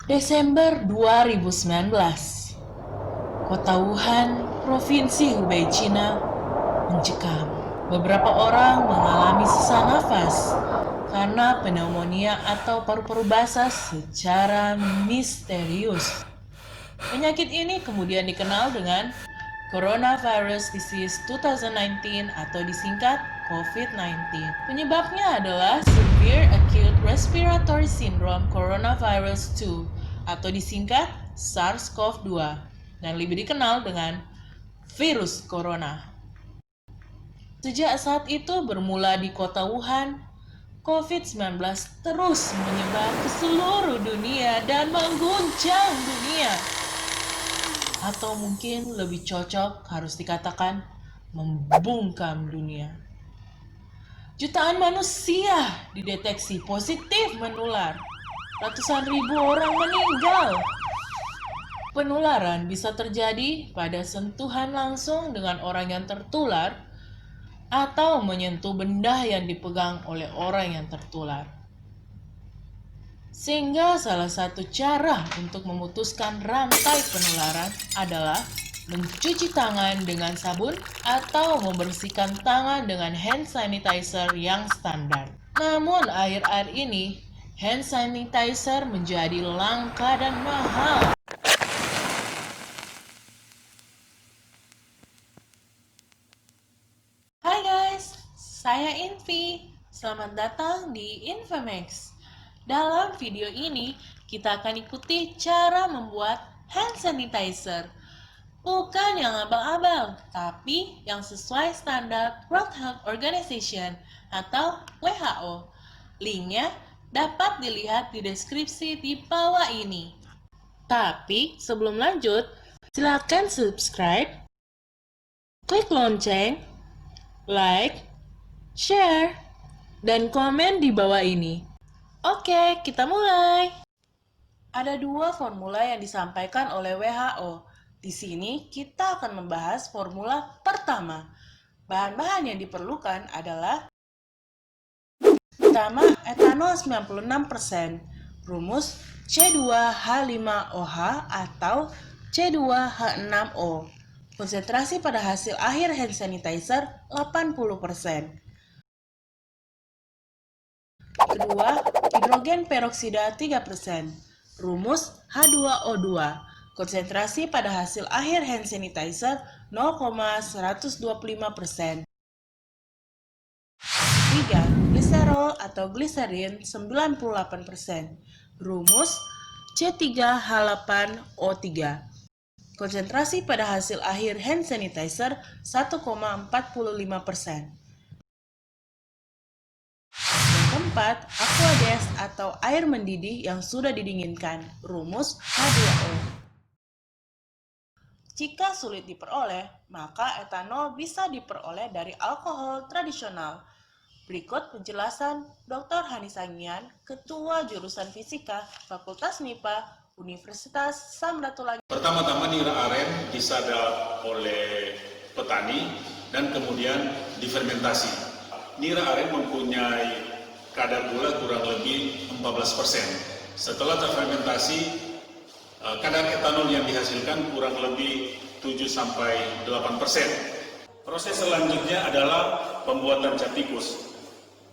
Desember 2019, kota Wuhan, Provinsi Hubei, China, mencekam. Beberapa orang mengalami sesak nafas karena pneumonia atau paru-paru basah secara misterius. Penyakit ini kemudian dikenal dengan Coronavirus Disease 2019 atau disingkat COVID-19. Penyebabnya adalah Severe Acute Respiratory Syndrome Coronavirus 2 atau disingkat SARS-CoV-2 dan lebih dikenal dengan virus corona. Sejak saat itu bermula di kota Wuhan, COVID-19 terus menyebar ke seluruh dunia dan mengguncang dunia. Atau mungkin lebih cocok harus dikatakan membungkam dunia. Jutaan manusia dideteksi positif menular. Ratusan ribu orang meninggal. Penularan bisa terjadi pada sentuhan langsung dengan orang yang tertular atau menyentuh benda yang dipegang oleh orang yang tertular. Sehingga salah satu cara untuk memutuskan rantai penularan adalah mencuci tangan dengan sabun atau membersihkan tangan dengan hand sanitizer yang standar. Namun akhir-akhir ini, hand sanitizer menjadi langka dan mahal. Hai guys, saya Invi. Selamat datang di Infomax. Dalam video ini, kita akan ikuti cara membuat hand sanitizer. Bukan yang abal-abal, tapi yang sesuai standar World Health Organization atau WHO. Linknya dapat dilihat di deskripsi di bawah ini. Tapi sebelum lanjut, silakan subscribe, klik lonceng, like, share, dan komen di bawah ini. Oke, kita mulai. Ada dua formula yang disampaikan oleh WHO. Di sini kita akan membahas formula pertama. Bahan-bahan yang diperlukan adalah pertama, etanol 96%, rumus C2H5OH atau C2H6O. Konsentrasi pada hasil akhir hand sanitizer 80%. Kedua, hidrogen peroksida 3%, rumus H2O2, konsentrasi pada hasil akhir hand sanitizer 0,125%. Tiga, gliserol atau gliserin 98%, rumus C3H8O3, konsentrasi pada hasil akhir hand sanitizer 1,45%. Keempat, aqueous atau air mendidih yang sudah didinginkan, rumus H2O. Jika sulit diperoleh, maka etanol bisa diperoleh dari alkohol tradisional. Berikut penjelasan Dr. Hani Sangian, Ketua Jurusan Fisika, Fakultas MIPA, Universitas Samratulangi. Pertama-tama nira aren disadap oleh petani dan kemudian difermentasi. Nira aren mempunyai kadar gula kurang lebih 14%. Setelah terfermentasi, kadar etanol yang dihasilkan kurang lebih 7-8%. Proses selanjutnya adalah pembuatan cap tikus.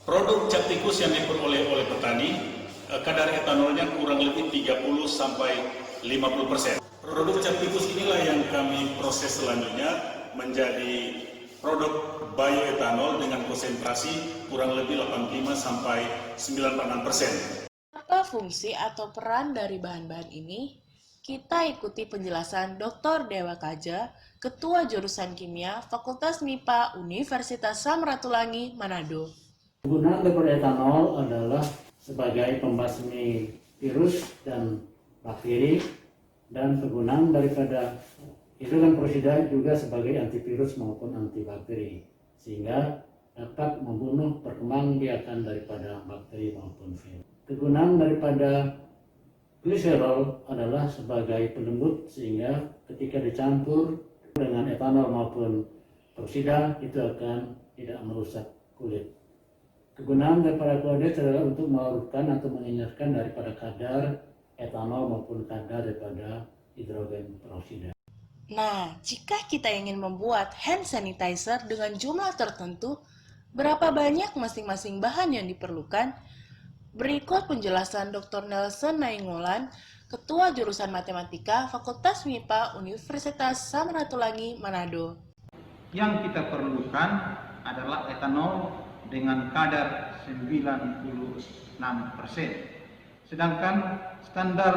Produk cap tikus yang diperoleh oleh petani, kadar etanolnya kurang lebih 30-50%. Produk cap tikus inilah yang kami proses selanjutnya menjadi produk bioetanol dengan konsentrasi kurang lebih 85-96%. Apa fungsi atau peran dari bahan-bahan ini? Kita ikuti penjelasan Dr. Dewa Kaja, Ketua Jurusan Kimia, Fakultas MIPA, Universitas Samratulangi, Manado. Penggunaan daripada etanol adalah sebagai pembasmi virus dan bakteri, dan penggunaan daripada hidrogen peroksida juga sebagai antivirus maupun antibakteri, sehingga dapat membunuh perkembangbiakan daripada bakteri maupun virus. Kegunaan daripada gliserol adalah sebagai pelembut, sehingga ketika dicampur dengan etanol maupun peroksida itu akan tidak merusak kulit. Kegunaan daripada aqueous adalah untuk melarutkan atau mengenyarkan daripada kadar etanol maupun kadar daripada hidrogen peroksida. Nah, jika kita ingin membuat hand sanitizer dengan jumlah tertentu, berapa banyak masing-masing bahan yang diperlukan? Berikut penjelasan Dr. Nelson Nainggolan, Ketua Jurusan Matematika Fakultas MIPA Universitas Samratulangi, Manado. Yang kita perlukan adalah etanol dengan kadar 96%. Sedangkan standar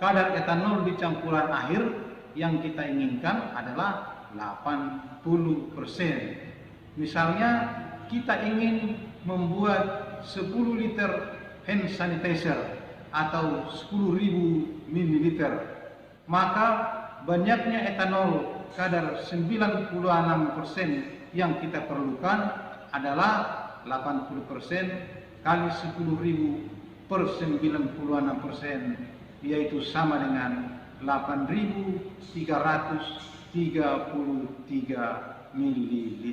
kadar etanol di campuran akhir yang kita inginkan adalah 80%. Misalnya kita ingin membuat 10 liter hand sanitizer atau 10.000 ml, maka banyaknya etanol kadar 96% yang kita perlukan adalah 80% kali 10.000 per 96%, yaitu sama dengan 8.333 ml.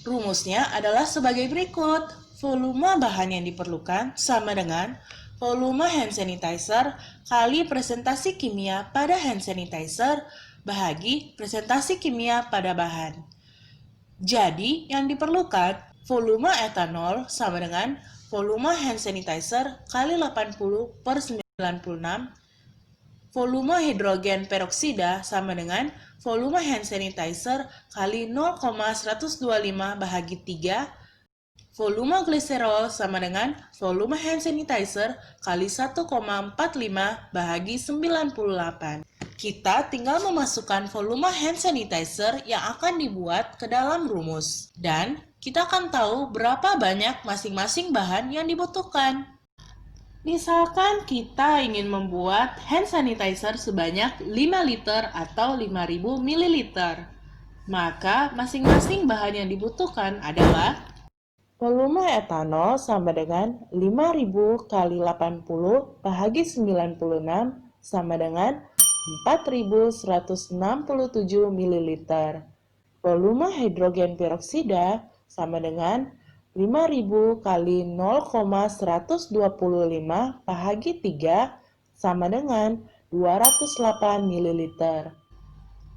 Rumusnya adalah sebagai berikut. Volume bahan yang diperlukan sama dengan volume hand sanitizer kali presentasi kimia pada hand sanitizer bahagi presentasi kimia pada bahan. Jadi, yang diperlukan volume etanol sama dengan volume hand sanitizer kali 80 per 96, volume hidrogen peroksida sama dengan volume hand sanitizer kali 0,125 bahagi 3, volume gliserol sama dengan volume hand sanitizer kali 1,45 bahagi 98. Kita tinggal memasukkan volume hand sanitizer yang akan dibuat ke dalam rumus. Dan kita akan tahu berapa banyak masing-masing bahan yang dibutuhkan. Misalkan kita ingin membuat hand sanitizer sebanyak 5 liter atau 5.000 ml. Maka masing-masing bahan yang dibutuhkan adalah volume etanol sama dengan 5.000 kali 80 bahagi 96 sama dengan 4.167 ml. Volume hidrogen peroksida sama dengan 5.000 kali 0,125 bahagi 3 sama dengan 208 ml.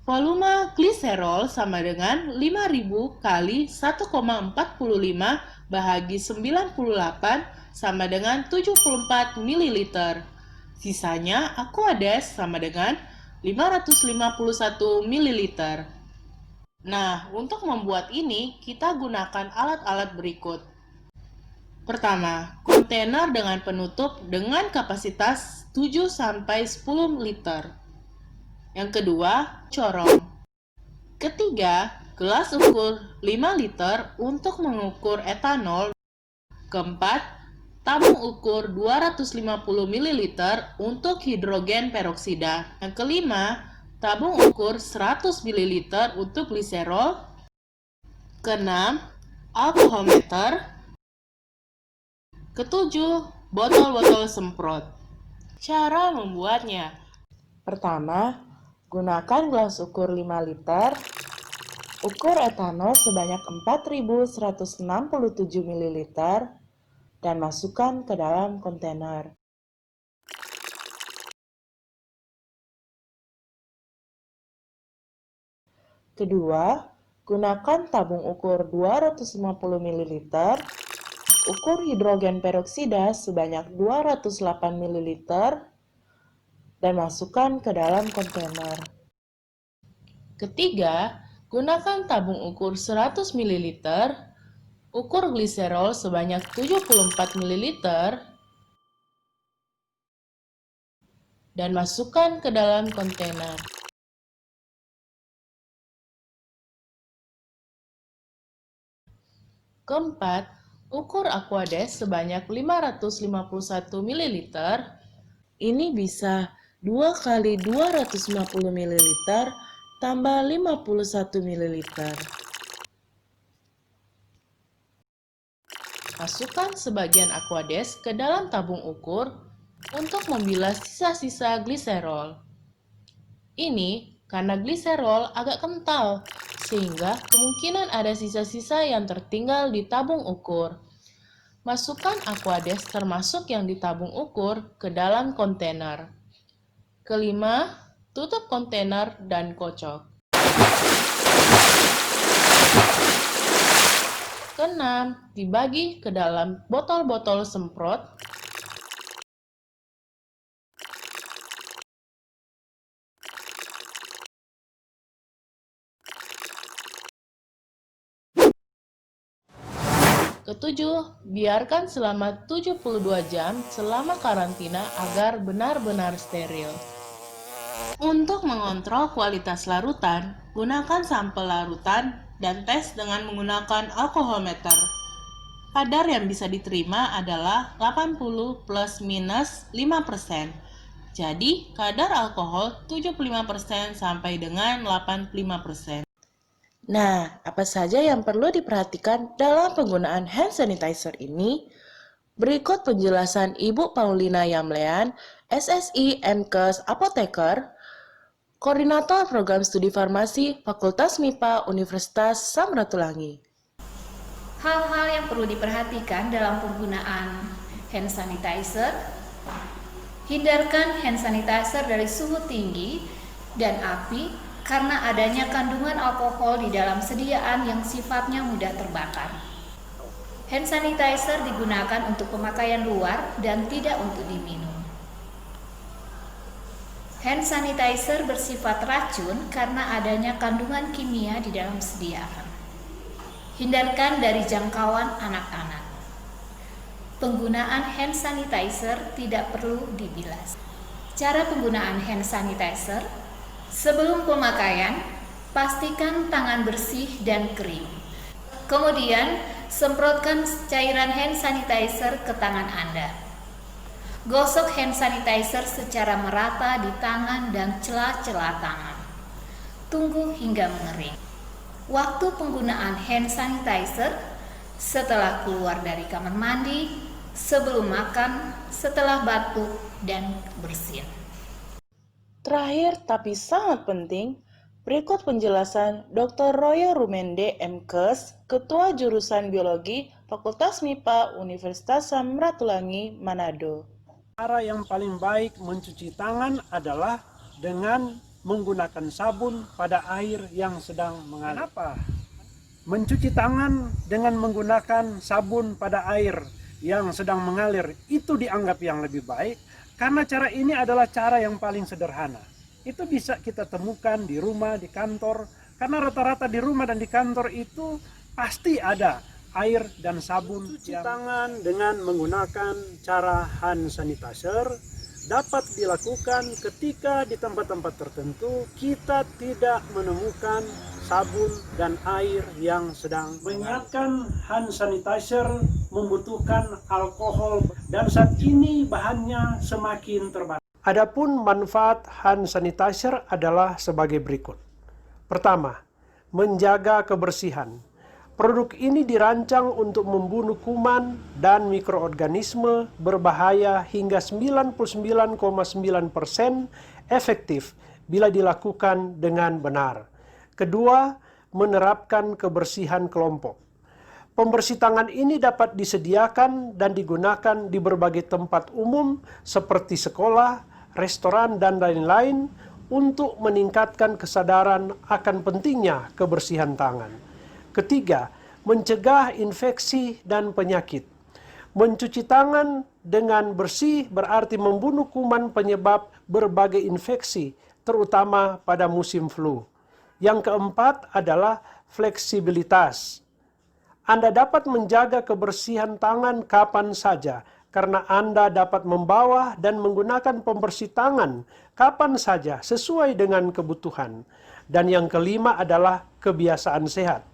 Volume gliserol sama dengan 5.000 kali 1,45 bahagi 98 sama dengan 74 ml. Sisanya Aquades sama dengan 551 ml. Nah, untuk membuat ini kita gunakan alat-alat berikut. Pertama, kontainer dengan penutup dengan kapasitas 7-10 liter. Yang kedua, corong. Ketiga, gelas ukur 5 liter untuk mengukur etanol. Keempat, tabung ukur 250 ml untuk hidrogen peroksida. Yang kelima, tabung ukur 100 ml untuk gliserol. Keenam, alkoholmeter. Ketujuh, botol-botol semprot. Cara membuatnya. Pertama, gunakan gelas ukur 5 liter, ukur etanol sebanyak 4.167 ml, dan masukkan ke dalam kontainer. Kedua, gunakan tabung ukur 250 ml, ukur hidrogen peroksida sebanyak 208 ml, dan masukkan ke dalam kontainer. Ketiga, gunakan tabung ukur 100 ml, ukur gliserol sebanyak 74 ml, dan masukkan ke dalam kontainer. Keempat, ukur Aquades sebanyak 551 ml. Ini bisa 2 kali 250 ml tambah 51 ml. Masukkan sebagian Aquades ke dalam tabung ukur untuk membilas sisa-sisa gliserol. Ini karena gliserol agak kental, sehingga kemungkinan ada sisa-sisa yang tertinggal di tabung ukur. Masukkan Aquades termasuk yang ditabung ukur ke dalam kontainer. Kelima, tutup kontainer dan kocok. Keenam, dibagi ke dalam botol-botol semprot. Ketujuh, biarkan selama 72 jam selama karantina agar benar-benar steril. Untuk mengontrol kualitas larutan, gunakan sampel larutan dan tes dengan menggunakan alkoholmeter. Kadar yang bisa diterima adalah 80 plus minus 5%. Jadi, kadar alkohol 75% sampai dengan 85%. Nah, apa saja yang perlu diperhatikan dalam penggunaan hand sanitizer ini? Berikut penjelasan Ibu Paulina Yamlean, SSI MKes Apoteker, Koordinator Program Studi Farmasi Fakultas MIPA Universitas Samratulangi. Hal-hal yang perlu diperhatikan dalam penggunaan hand sanitizer: hindarkan hand sanitizer dari suhu tinggi dan api karena adanya kandungan alkohol di dalam sediaan yang sifatnya mudah terbakar. Hand sanitizer digunakan untuk pemakaian luar dan tidak untuk diminum. Hand sanitizer bersifat racun karena adanya kandungan kimia di dalam sediaan. Hindarkan dari jangkauan anak-anak. Penggunaan hand sanitizer tidak perlu dibilas. Cara penggunaan hand sanitizer: sebelum pemakaian, pastikan tangan bersih dan kering. Kemudian, semprotkan cairan hand sanitizer ke tangan Anda. Gosok hand sanitizer secara merata di tangan dan celah-celah tangan. Tunggu hingga mengering. Waktu penggunaan hand sanitizer: setelah keluar dari kamar mandi, sebelum makan, setelah batuk, dan bersin. Terakhir tapi sangat penting, berikut penjelasan Dr. Royo Rumende MKes, Ketua Jurusan Biologi Fakultas MIPA Universitas Samratulangi, Manado. Cara yang paling baik mencuci tangan adalah dengan menggunakan sabun pada air yang sedang mengalir. Kenapa? Mencuci tangan dengan menggunakan sabun pada air yang sedang mengalir itu dianggap yang lebih baik, karena cara ini adalah cara yang paling sederhana. Itu bisa kita temukan di rumah, di kantor, karena rata-rata di rumah dan di kantor itu pasti ada air dan sabun. Cuci tangan dengan menggunakan cara hand sanitizer dapat dilakukan ketika di tempat-tempat tertentu kita tidak menemukan sabun dan air yang sedang menyiapkan hand sanitizer membutuhkan alkohol dan saat ini bahannya semakin terbatas. Adapun manfaat hand sanitizer adalah sebagai berikut. Pertama, menjaga kebersihan. Produk ini dirancang untuk membunuh kuman dan mikroorganisme berbahaya hingga 99,9% efektif bila dilakukan dengan benar. Kedua, menerapkan kebersihan kelompok. Pembersih tangan ini dapat disediakan dan digunakan di berbagai tempat umum seperti sekolah, restoran, dan lain-lain untuk meningkatkan kesadaran akan pentingnya kebersihan tangan. Ketiga, mencegah infeksi dan penyakit. Mencuci tangan dengan bersih berarti membunuh kuman penyebab berbagai infeksi, terutama pada musim flu. Yang keempat adalah fleksibilitas. Anda dapat menjaga kebersihan tangan kapan saja, karena Anda dapat membawa dan menggunakan pembersih tangan kapan saja sesuai dengan kebutuhan. Dan yang kelima adalah kebiasaan sehat.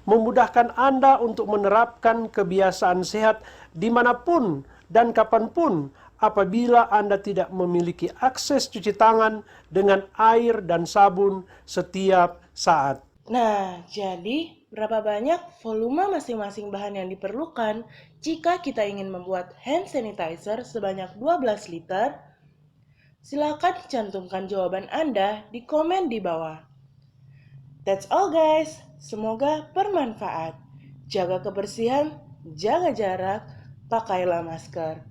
Memudahkan Anda untuk menerapkan kebiasaan sehat dimanapun dan kapanpun apabila Anda tidak memiliki akses cuci tangan dengan air dan sabun setiap saat. Nah, jadi berapa banyak volume masing-masing bahan yang diperlukan jika kita ingin membuat hand sanitizer sebanyak 12 liter? Silakan cantumkan jawaban Anda di komen di bawah. That's all guys, semoga bermanfaat. Jaga kebersihan, jaga jarak, pakailah masker.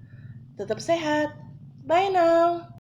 Tetap sehat. Bye now.